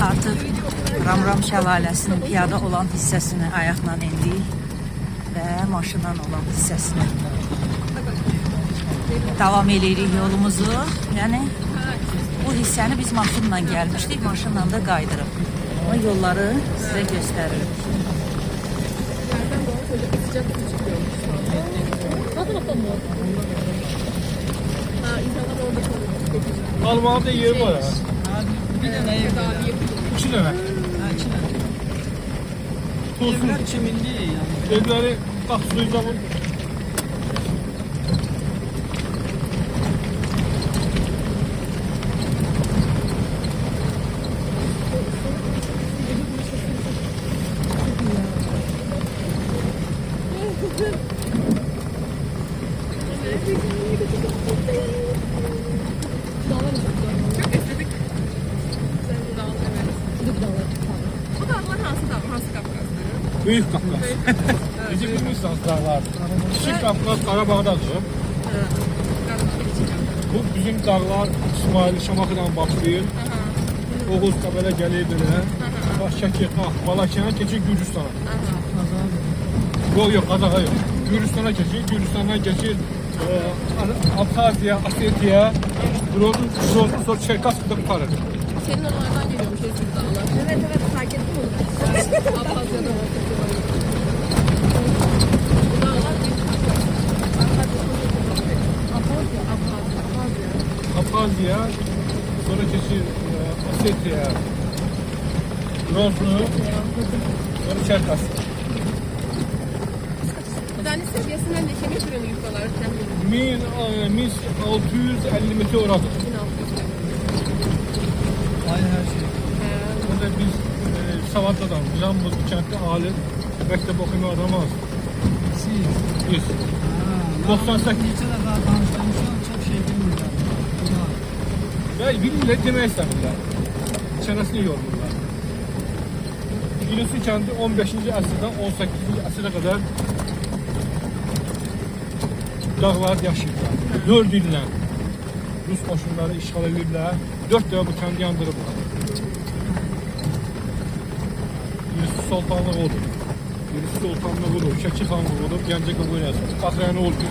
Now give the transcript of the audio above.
artıq Ramram şəlaləsinin piyada olan hissəsini ayaqla endik və maşınla olan hissəsini davam edirik yolumuzu. Yəni bu hissəni biz maşınla gəlmişdik, maşınla da qaydırıb. O yolları sizə göstəririk. Almanya'da yeri var ha. Bir dənə ev daha bir. 2 dənə. Ha, 2 dənə. Tuzlu Evlər çiminli yəni. evləri qapsayacağım. Büyük Kafkas. Bizim bilmiyorsanız dağlar. Küçük Kafkas Qarabağdadır. Bu bizim dağlar İsmail Şamaxıdan başlayır. Oğuz Qəbələ gəlir belə. Şəki, Balakana keçir Gürcüstana. Yok Qazaxa yox. Gürcüstana keçir. Gürcüstandan keçir Abxaziya, Osetiya. Grozun sonra Çerkaskıda qutarır. Senin oralardan geliyormuş eski dağlar. Evet fark ettim onu. Abhazya'da var. Abxaziya, sonra keçir Osetiya, Groznu, sonra Çerkask. Deniz seviyesinden de kemik ürünü yukarılar. 1650 metre oradır. 1600. Aynı hər şey. Burada biz Savadlı'dan, bizim bu kentte ali məktəb oxuyan adam az. Siz. Biz. 98. Neçə dəfə danışmışam, çox şey bilmirəm. Buna. Və bilmirlər demək istəmirlər. Çənəsini yormurlar. İlyuslu kəndi 15-ci əsrdən 18-ci əsrə qədər dağlar yaşayırlar. 4 illə Rus qoşunları işğal edirlər. 4 dəfə bu kəndi yandırıblar. İlyuslu Sultanlığı odur. İlyuslu Sultanlığı odur. Şəki xanlığı odur. Gəncə Qıbrıs. Baxrəni oldu.